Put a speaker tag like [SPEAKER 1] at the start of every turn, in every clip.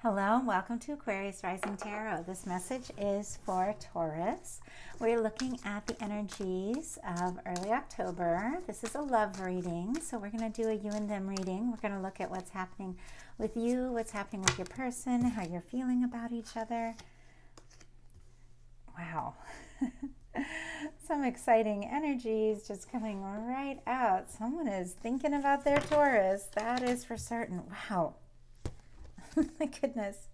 [SPEAKER 1] Hello and welcome to Aquarius Rising Tarot. This message is for Taurus. We're looking at the energies of early October. This is a love reading, so we're going to do a you and them reading. We're going to look at what's happening with you, what's happening with your person, how you're feeling about each other. Wow. Some exciting energies just coming right out. Someone is thinking about their Taurus. That is for certain. Wow. My goodness.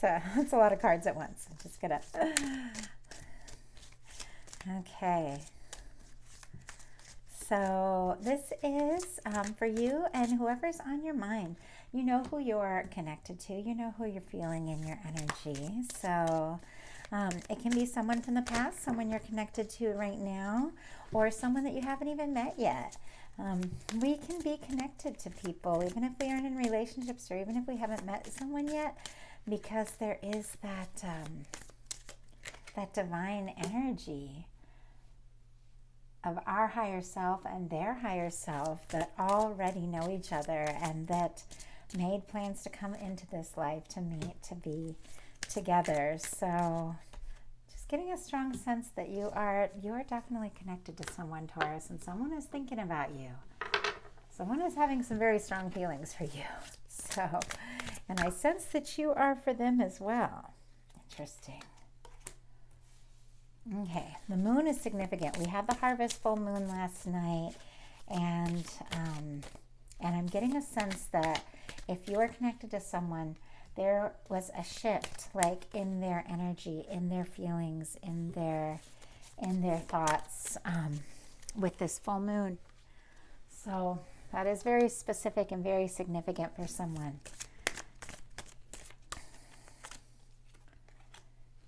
[SPEAKER 1] So it's a lot of cards at once. I'm just gonna. Okay. So this is for you and whoever's on your mind. You know who you're connected to. You know who you're feeling in your energy. So it can be someone from the past, someone you're connected to right now, or someone that you haven't even met yet. We can be connected to people, even if we aren't in relationships or even if we haven't met someone yet, because there is that divine energy of our higher self and their higher self that already know each other and that made plans to come into this life to meet, to be together. So just getting a strong sense that you are definitely connected to someone, Taurus, and someone is thinking about you. Someone is having some very strong feelings for you. So, and I sense that you are for them as well. Interesting. Okay, the moon is significant. We had the harvest full moon last night, and I'm getting a sense that if you are connected to someone, there was a shift, like in their energy, in their feelings, in their thoughts, with this full moon. So that is very specific and very significant for someone.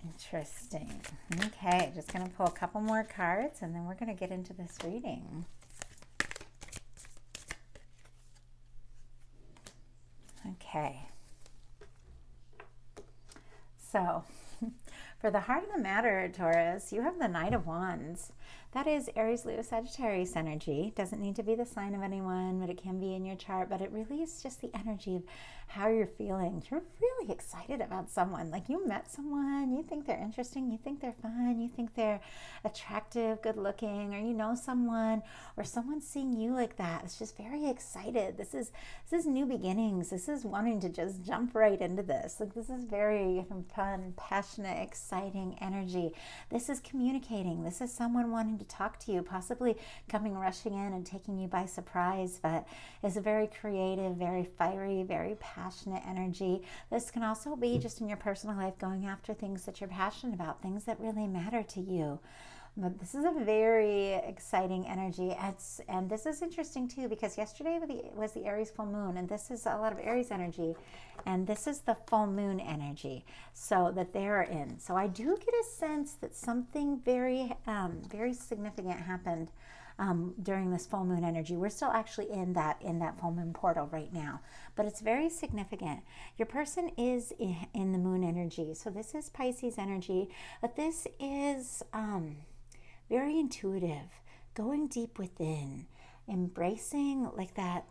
[SPEAKER 1] Interesting. Okay, just going to pull a couple more cards and then we're going to get into this reading. Okay. So, for the heart of the matter, Taurus, you have the Knight of Wands. That is Aries, Leo, Sagittarius energy. Doesn't need to be the sign of anyone, but it can be in your chart. But it really is just the energy of how you're feeling. You're really excited about someone. Like you met someone, you think they're interesting, you think they're fun, you think they're attractive, good looking, or you know someone, or someone's seeing you like that. It's just very excited. This is new beginnings. This is wanting to just jump right into this. Like this is very fun, passionate, exciting energy. This is communicating. This is someone wanting to talk to you, possibly coming rushing in and taking you by surprise, but is a very creative, very fiery, very passionate energy. This can also be just in your personal life, going after things that you're passionate about, things that really matter to you. But this is a very exciting energy. And this is interesting too, because yesterday was the Aries full moon, and this is a lot of Aries energy, and this is the full moon energy, so that they're in. So I do get a sense that something very, very significant happened during this full moon energy. We're still actually in that full moon portal right now, but it's very significant. Your person is in the moon energy, so this is Pisces energy, but this is very intuitive, going deep within, embracing like that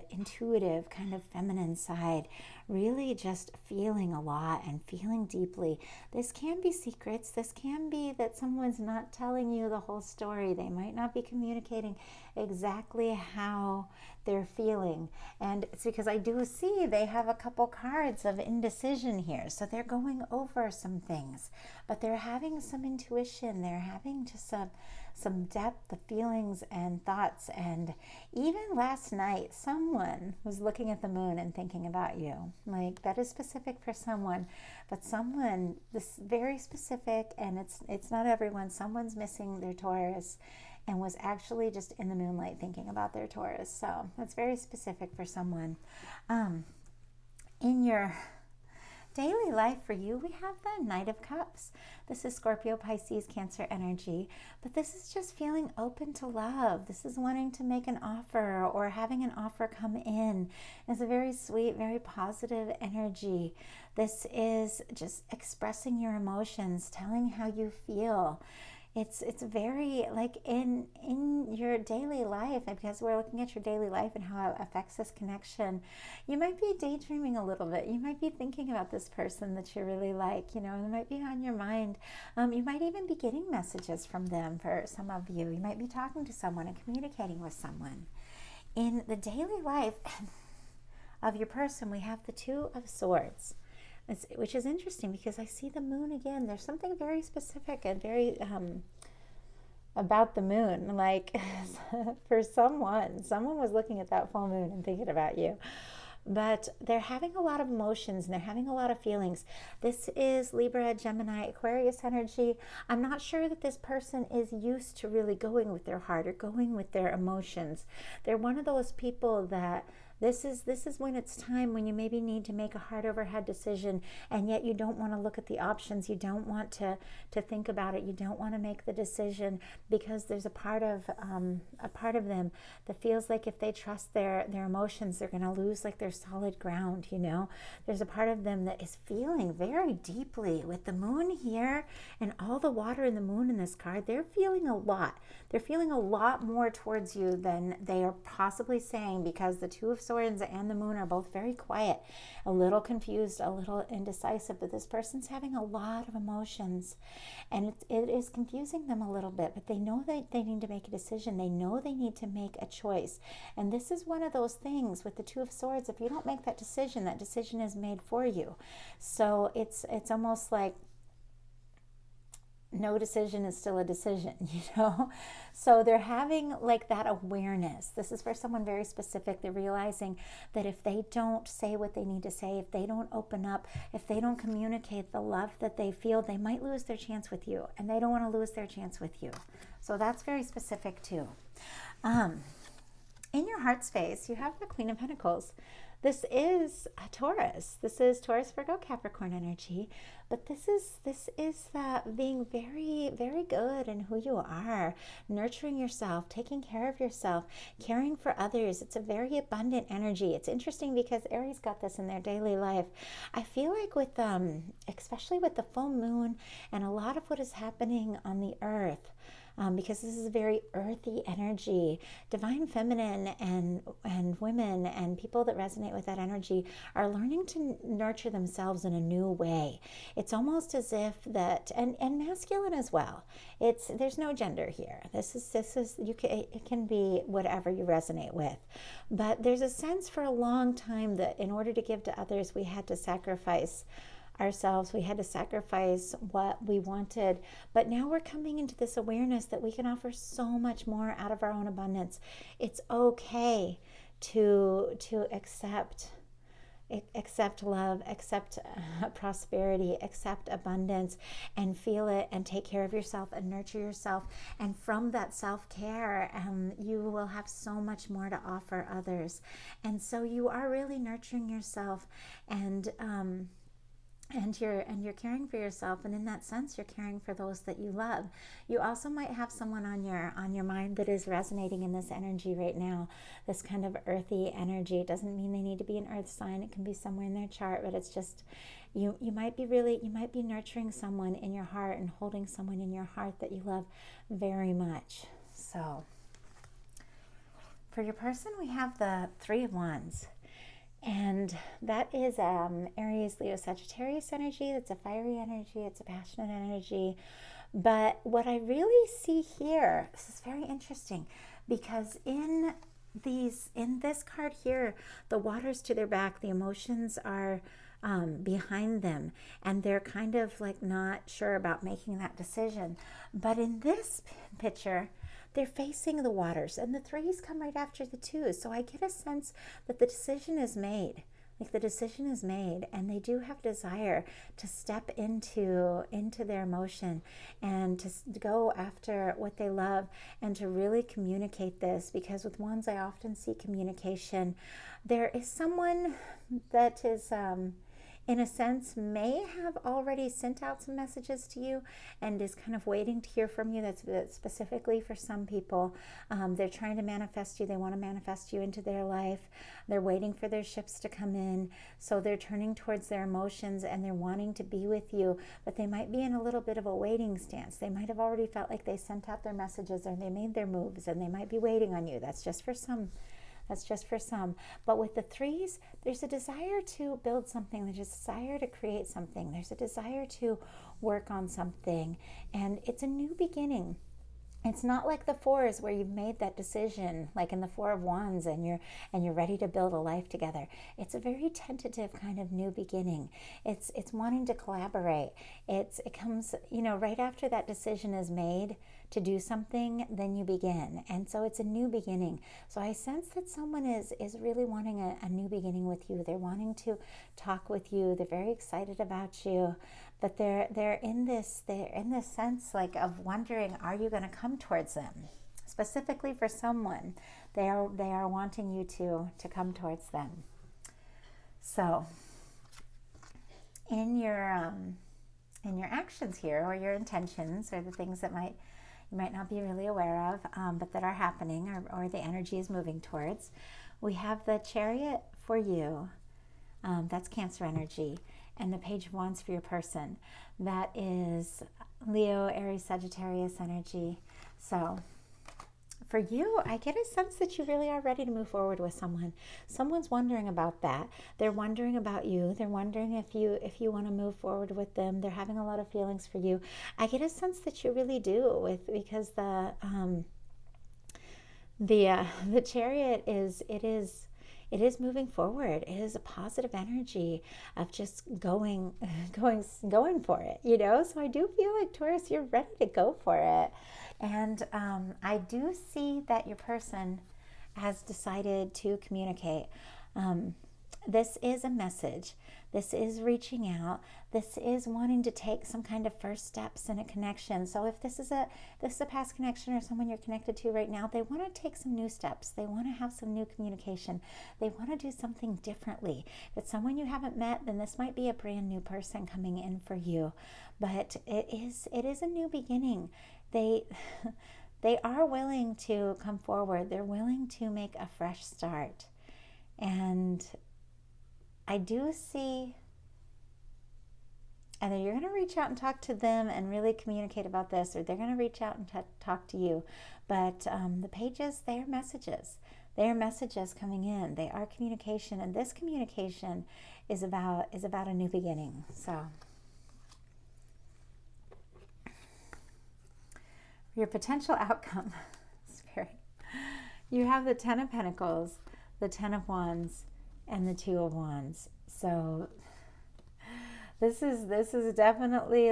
[SPEAKER 1] intuitive kind of feminine side, really just feeling a lot and feeling deeply. This can be secrets. This can be that someone's not telling you the whole story. They might not be communicating exactly how they're feeling. And it's because I do see they have a couple cards of indecision here. So they're going over some things, but they're having some intuition. They're having just some depth of feelings and thoughts. And even last night, someone was looking at the moon and thinking about you. Like that is specific for someone, but someone, this very specific, and it's not everyone. Someone's missing their Taurus and was actually just in the moonlight thinking about their Taurus. So that's very specific for someone. In your daily life for you, we have the Knight of Cups. This is Scorpio, Pisces, Cancer energy, but this is just feeling open to love. This is wanting to make an offer or having an offer come in. It's a very sweet, very positive energy. This is just expressing your emotions, telling how you feel. It's very like in your daily life, and because we're looking at your daily life and how it affects this connection, you might be daydreaming a little bit. You might be thinking about this person that you really like, you know, and it might be on your mind. You might even be getting messages from them. For some of you, you might be talking to someone and communicating with someone. In the daily life of your person, we have the Two of Swords. Which is interesting because I see the moon again. There's something very specific and very about the moon. Like for someone was looking at that full moon and thinking about you. But they're having a lot of emotions and they're having a lot of feelings. This is Libra, Gemini, Aquarius energy. I'm not sure that this person is used to really going with their heart or going with their emotions. They're one of those people that this is when it's time when you maybe need to make a heart over head decision, and yet you don't want to look at the options. You don't want to think about it. You don't want to make the decision because there's a part of them that feels like if they trust their emotions, they're going to lose like their solid ground. You know, there's a part of them that is feeling very deeply with the moon here and all the water in the moon in this card. They're feeling a lot. They're feeling a lot more towards you than they are possibly saying, because the Two of Swords and the moon are both very quiet, a little confused, a little indecisive, but this person's having a lot of emotions and it is confusing them a little bit, but they know that they need to make a decision. They know they need to make a choice. And this is one of those things with the Two of Swords. If you don't make that decision is made for you. So it's almost like no decision is still a decision, you know? So they're having like that awareness. This is for someone very specific. They're realizing that if they don't say what they need to say, if they don't open up, if they don't communicate the love that they feel, they might lose their chance with you, and they don't want to lose their chance with you. So that's very specific too. In your heart space, you have the Queen of Pentacles. This is a Taurus. This is Taurus, Virgo, Capricorn energy. But this is being very, very good in who you are, nurturing yourself, taking care of yourself, caring for others. It's a very abundant energy. It's interesting because Aries got this in their daily life. I feel like with especially with the full moon and a lot of what is happening on the earth, because this is a very earthy energy. Divine feminine and women and people that resonate with that energy are learning to nurture themselves in a new way. It's almost as if that, and masculine as well. There's no gender here. This is it can be whatever you resonate with. But there's a sense for a long time that in order to give to others, we had to sacrifice ourselves. We had to sacrifice what we wanted. But now we're coming into this awareness that we can offer so much more out of our own abundance. It's okay to accept love, accept prosperity, accept abundance, and feel it, and take care of yourself and nurture yourself. And from that self-care, you will have so much more to offer others. And so you are really nurturing yourself, and you're caring for yourself, and in that sense you're caring for those that you love. You also might have someone on your mind that is resonating in this energy right now, this kind of earthy energy. It doesn't mean they need to be an earth sign. It can be somewhere in their chart, but it's just you might be nurturing someone in your heart and holding someone in your heart that you love very much. So for your person, we have the Three of Wands. And that is Aries, Leo, Sagittarius energy. It's a fiery energy. It's a passionate energy. But what I really see here, this is very interesting, because in this card here, the water's to their back. The emotions are behind them, and they're kind of like not sure about making that decision. But in this picture, they're facing the waters, and the threes come right after the twos. So I get a sense that the decision is made. Like the decision is made, and they do have desire to step into their emotion and to go after what they love and to really communicate this. Because with wands, I often see communication. There is someone that is in a sense, may have already sent out some messages to you and is kind of waiting to hear from you. That's specifically for some people. They're trying to manifest you. They want to manifest you into their life. They're waiting for their ships to come in. So they're turning towards their emotions and they're wanting to be with you, but they might be in a little bit of a waiting stance. They might have already felt like they sent out their messages or they made their moves and they might be waiting on you. That's just for some. That's just for some. But with the threes, there's a desire to build something. There's a desire to create something. There's a desire to work on something. And it's a new beginning. It's not like the fours where you've made that decision, like in the Four of Wands, and you're ready to build a life together. It's a very tentative kind of new beginning. It's wanting to collaborate. It comes, right after that decision is made to do something, then you begin. And so it's a new beginning. So I sense that someone is really wanting a new beginning with you. They're wanting to talk with you. They're very excited about you. But they're in this sense like of wondering, are you going to come towards them? Specifically for someone, they are wanting you to come towards them. So in your actions here, or your intentions, or the things that you might not be really aware of, but that are happening, or the energy is moving towards, we have the Chariot for you. That's Cancer energy. And the Page of Wands for your person. That is Leo, Aries, Sagittarius energy. So for you, I get a sense that you really are ready to move forward with someone. Someone's wondering about that. They're wondering about you. They're wondering if you want to move forward with them. They're having a lot of feelings for you. I get a sense that you really do, because the Chariot is moving forward. It is a positive energy of just going for it, So I do feel like, Taurus, you're ready to go for it. And I do see that your person has decided to communicate. This is a message. This is reaching out. This is wanting to take some kind of first steps in a connection. So if this is a past connection or someone you're connected to right now, they want to take some new steps. They want to have some new communication. They want to do something differently. If it's someone you haven't met, then this might be a brand new person coming in for you. But it is a new beginning. They are willing to come forward. They're willing to make a fresh start. And I do see either you're going to reach out and talk to them and really communicate about this, or they're going to reach out and talk to you. But the pages, they are messages. They are messages coming in. They are communication, and this communication is about a new beginning. So your potential outcome, Spirit, you have the Ten of Pentacles, the Ten of Wands, and the Two of Wands. So this is definitely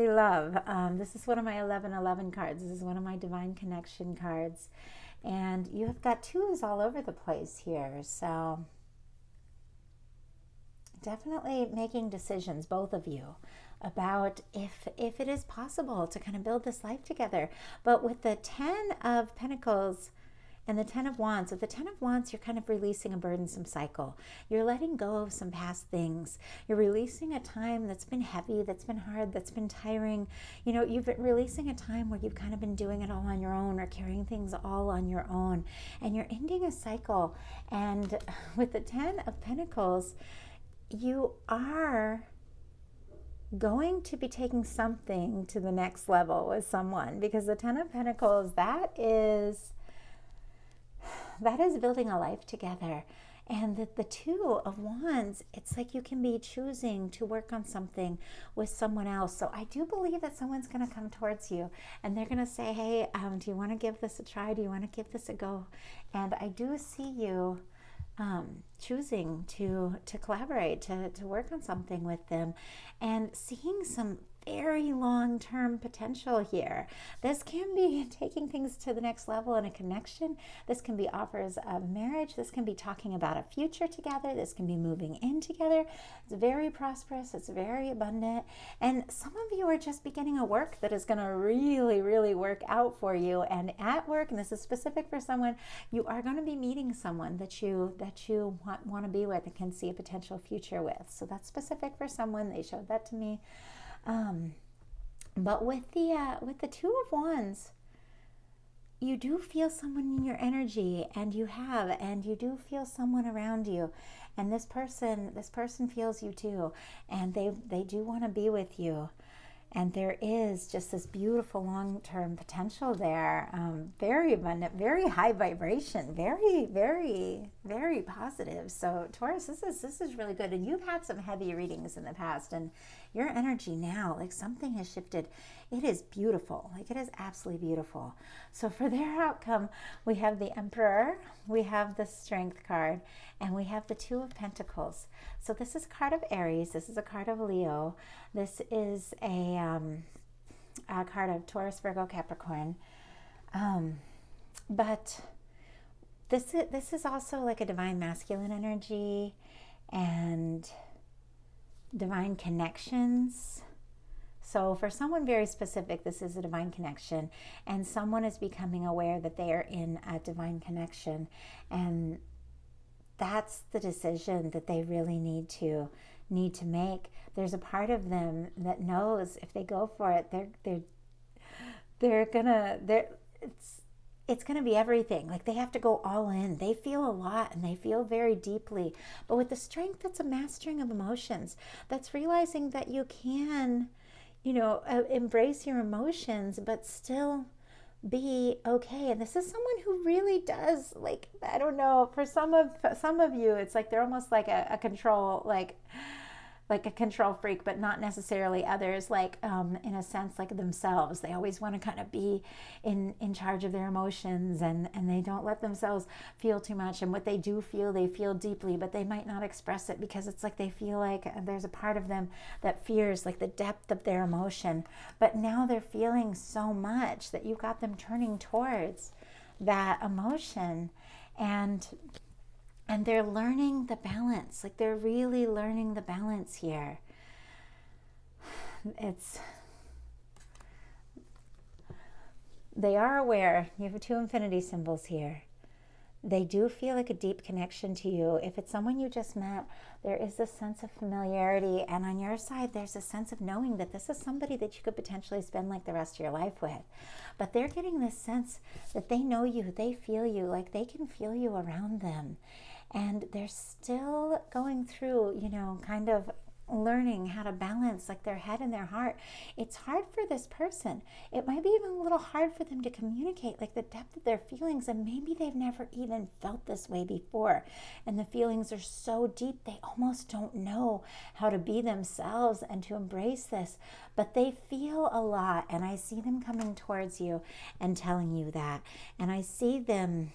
[SPEAKER 1] love. This is one of my 1111 cards. This is one of my Divine Connection cards, and you have got twos all over the place here. So definitely making decisions, both of you, about if it is possible to kind of build this life together. But with the Ten of Pentacles and the Ten of Wands, with the Ten of Wands, you're kind of releasing a burdensome cycle. You're letting go of some past things. You're releasing a time that's been heavy, that's been hard, that's been tiring. You've been releasing a time where you've kind of been doing it all on your own, or carrying things all on your own. And you're ending a cycle. And with the Ten of Pentacles, you are going to be taking something to the next level with someone, because the Ten of Pentacles, that is building a life together. And the Two of Wands, it's like you can be choosing to work on something with someone else. So I do believe that someone's going to come towards you and they're going to say, hey, do you want to give this a try? Do you want to give this a go? And I do see you choosing to collaborate, to work on something with them, and seeing some very long-term potential here. This can be taking things to the next level in a connection. This can be offers of marriage. This can be talking about a future together. This can be moving in together. It's very prosperous. It's very abundant. And some of you are just beginning a work that is going to really, really work out for you. And at work, and this is specific for someone, you are going to be meeting someone that you want to be with and can see a potential future with. So that's specific for someone. They showed that to me. But with the Two of Wands, you do feel someone in your energy, and you do feel someone around you, and this person feels you too, and they do want to be with you. And there is just this beautiful long-term potential there, very abundant, very high vibration, very, very, very positive. So Taurus, this is really good. And you've had some heavy readings in the past, and your energy now, like something has shifted. It is beautiful. Like it is absolutely beautiful. So for their outcome, we have the Emperor, we have the Strength card, and we have the Two of Pentacles. So this is a card of Aries. This is a card of Leo. This is a card of Taurus, Virgo, Capricorn. But this is also like a divine masculine energy and divine connections. So for someone very specific, this is a divine connection, and someone is becoming aware that they are in a divine connection, and that's the decision that they really need to make. There's a part of them that knows if they go for it, it's gonna be everything. Like they have to go all in. They feel a lot and they feel very deeply. But with the Strength, that's a mastering of emotions. That's realizing that you can, embrace your emotions, but still be okay. And this is someone who really does, like, I don't know, for some of you, it's like they're almost like a control, like a control freak, but not necessarily others, like in a sense, like themselves. They always want to kind of be in charge of their emotions, and they don't let themselves feel too much. And what they do feel, they feel deeply, but they might not express it because it's like they feel like there's a part of them that fears like the depth of their emotion. But now they're feeling so much that you've got them turning towards that emotion, and they're learning the balance. Like they're really learning the balance here. They are aware. You have two infinity symbols here. They do feel like a deep connection to you. If it's someone you just met, there is this sense of familiarity. And on your side, there's a sense of knowing that this is somebody that you could potentially spend like the rest of your life with. But they're getting this sense that they know you, they feel you, like they can feel you around them. And they're still going through, kind of learning how to balance like their head and their heart. It's hard for this person. It might be even a little hard for them to communicate like the depth of their feelings, and maybe they've never even felt this way before. And the feelings are so deep, they almost don't know how to be themselves and to embrace this. But they feel a lot, and I see them coming towards you and telling you that. And I see them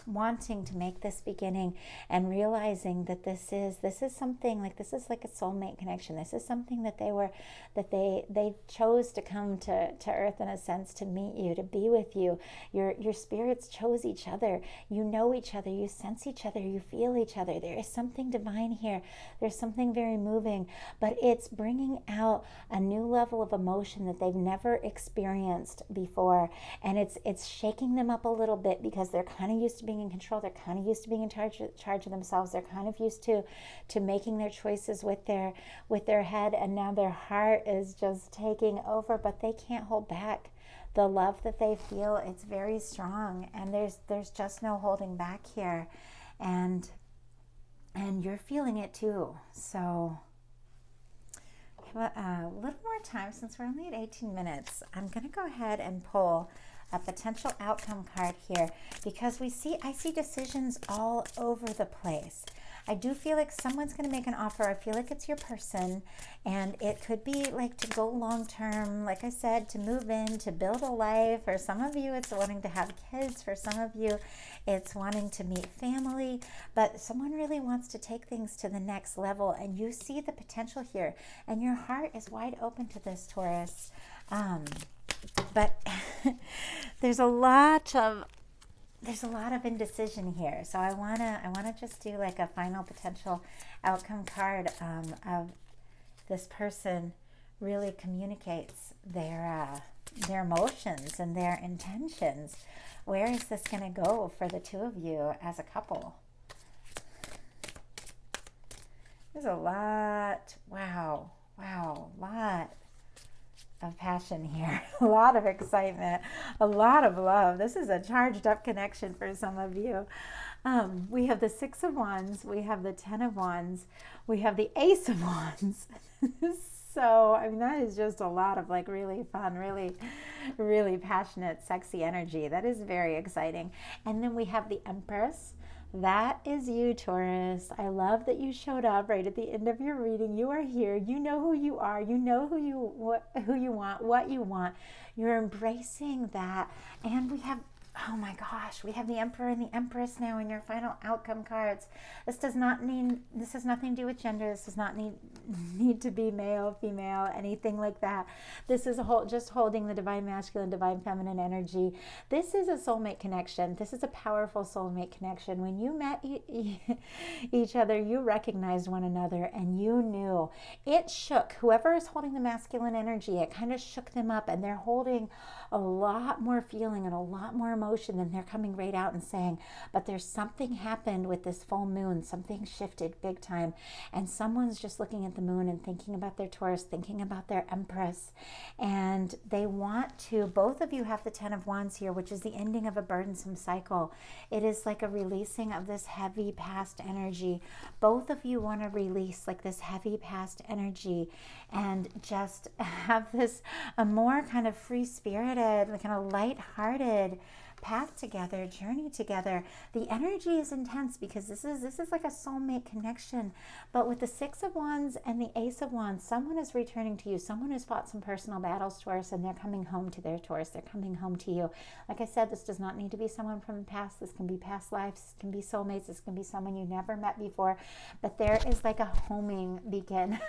[SPEAKER 1] wanting to make this beginning and realizing that this is something like, this is like a soulmate connection. This is something that they chose to come to earth in a sense, to meet you, to be with you. Your spirits chose each other. You know each other, you sense each other, you feel each other. There is something divine here. There's something very moving, but it's bringing out a new level of emotion that they've never experienced before, and it's shaking them up a little bit because they're kind of used to being in control. They're kind of used to being in charge of themselves. They're kind of used to making their choices with their head, and now their heart is just taking over, but they can't hold back the love that they feel. It's very strong, and there's just no holding back here, and you're feeling it too. So a little more time, since we're only at 18 minutes. I'm going to go ahead and pull a potential outcome card here, because I see decisions all over the place. I do feel like someone's going to make an offer. I feel like it's your person, and it could be like to go long term, like I said, to move in, to build a life. For some of you, it's wanting to have kids. For some of you, it's wanting to meet family. But someone really wants to take things to the next level, and you see the potential here, and your heart is wide open to this, Taurus. But there's a lot of indecision here. So I wanna just do like a final potential outcome card of this person really communicates their emotions and their intentions. Where is this gonna go for the two of you as a couple? There's a lot. Wow, lot of passion here, a lot of excitement, a lot of love. This is a charged up connection for some of you. We have the Six of Wands, we have the Ten of Wands, we have the Ace of Wands. So, I mean, that is just a lot of like really fun, really passionate, sexy energy. That is very exciting. And then we have the Empress. That is you, Taurus. I love that you showed up right at the end of your reading. You are here. You know who you are. You know who you want, what you want. You're embracing that. And we have, oh my gosh, we have the Emperor and the Empress now in your final outcome cards. This has nothing to do with gender. This does not need to be male, female, anything like that. This is just holding the divine masculine, divine feminine energy. This is a soulmate connection. This is a powerful soulmate connection. When you met each other, you recognized one another, and you knew. It shook whoever is holding the masculine energy. It kind of shook them up, and they're holding a lot more feeling and a lot more emotion than they're coming right out and saying. But there's something happened with this full moon. Something shifted big time, and someone's just looking at the moon and thinking about their Taurus, thinking about their Empress, and they want to. Both of you have the Ten of Wands here, which is the ending of a burdensome cycle. It is like a releasing of this heavy past energy. Both of you want to release like this heavy past energy and just have this a more kind of free-spirited, kind of light-hearted path together, journey together. The energy is intense because this is like a soulmate connection. But with the Six of Wands and the Ace of Wands, someone is returning to you. Someone has fought some personal battles, Taurus, and they're coming home to their Taurus. They're coming home to you. Like I said, this does not need to be someone from the past. This can be past lives. This can be soulmates. This can be someone you never met before. But there is like a homing begin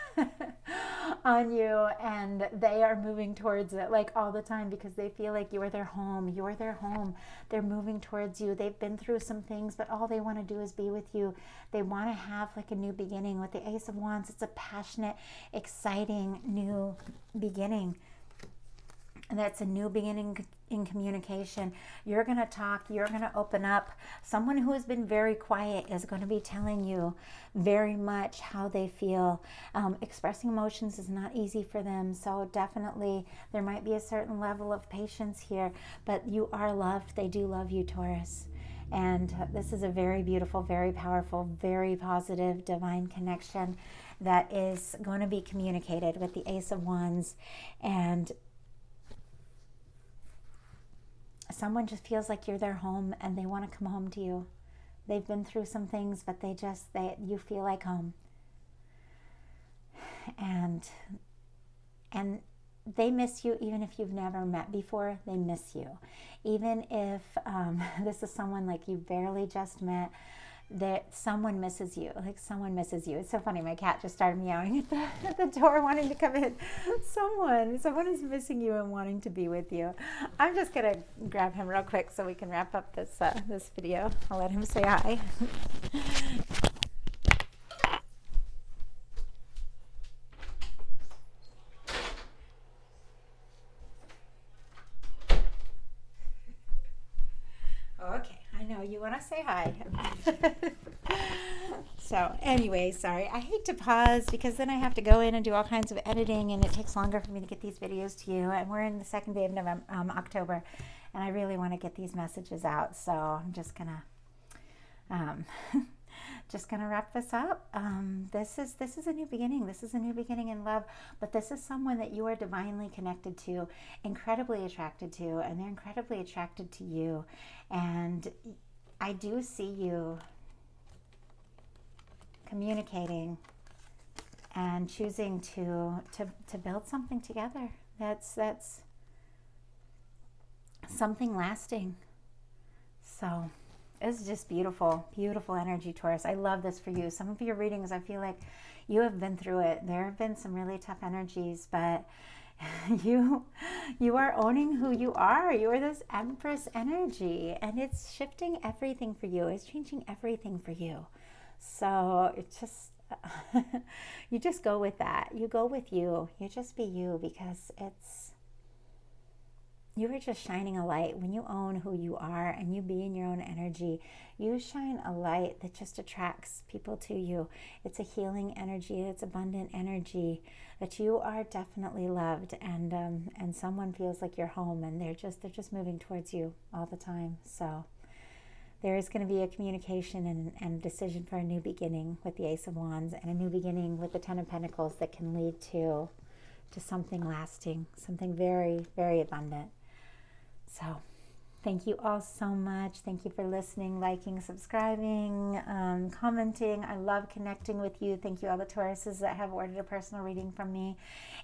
[SPEAKER 1] on you, and they are moving towards it like all the time because they feel like you're their home. You're their home. They're moving towards you. They've been through some things, but all they want to do is be with you. They want to have like a new beginning. With the Ace of Wands, it's a passionate, exciting new beginning. And that's a new beginning in communication. You're going to talk. You're going to open up. Someone who has been very quiet is going to be telling you very much how they feel. Expressing emotions is not easy for them. So definitely there might be a certain level of patience here. But you are loved. They do love you, Taurus. And this is a very beautiful, very powerful, very positive divine connection that is going to be communicated with the Ace of Wands. And someone just feels like you're their home and they want to come home to you. They've been through some things, but you feel like home. And they miss you even if you've never met before. They miss you. Even if this is someone like you barely just met, that someone misses you. Like someone misses you. It's so funny. My cat just started meowing at the door wanting to come in. Someone is missing you and wanting to be with you. I'm just going to grab him real quick so we can wrap up this video. I'll let him say hi. Okay, I know you want to say hi. So anyway, sorry. I hate to pause because then I have to go in and do all kinds of editing, and it takes longer for me to get these videos to you. And we're in the second day of October, and I really want to get these messages out. So I'm just gonna wrap this up. This is a new beginning. This is a new beginning in love, but this is someone that you are divinely connected to, incredibly attracted to, and they're incredibly attracted to you. And I do see you communicating and choosing to build something together. That's something lasting. So it's just beautiful, beautiful energy, Taurus. I love this for you. Some of your readings, I feel like you have been through it. There have been some really tough energies, but you are owning who you are. You are this Empress energy, and it's shifting everything for you. It's changing everything for you. So it's just you just go with that. You go with you. You just be you, because you are just shining a light. When you own who you are and you be in your own energy, you shine a light that just attracts people to you. It's a healing energy. It's abundant energy, that you are definitely loved, and someone feels like you're home, and they're just moving towards you all the time. So there is going to be a communication and a decision for a new beginning with the Ace of Wands, and a new beginning with the Ten of Pentacles that can lead to something lasting, something very, very abundant. So thank you all so much. Thank you for listening, liking, subscribing, commenting. I love connecting with you. Thank you all the Tauruses that have ordered a personal reading from me.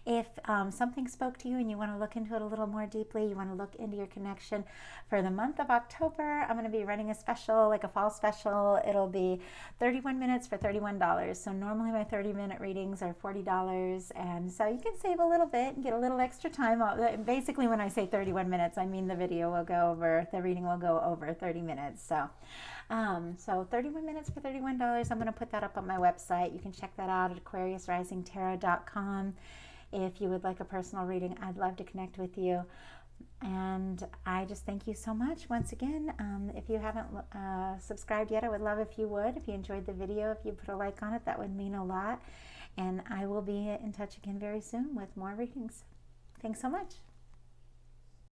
[SPEAKER 1] If something spoke to you and you want to look into it a little more deeply, you want to look into your connection, for the month of October, I'm going to be running a special, like a fall special. It'll be 31 minutes for $31. So normally my 30-minute readings are $40, and so you can save a little bit and get a little extra time. Basically, when I say 31 minutes, I mean the reading will go over 30 minutes. So 31 minutes for $31. I'm going to put that up on my website. You can check that out at AquariusRisingTarot.com. If you would like a personal reading, I'd love to connect with you. And I just thank you so much once again. If you haven't subscribed yet, I would love if you would. If you enjoyed the video, if you put a like on it, that would mean a lot. And I will be in touch again very soon with more readings. Thanks so much.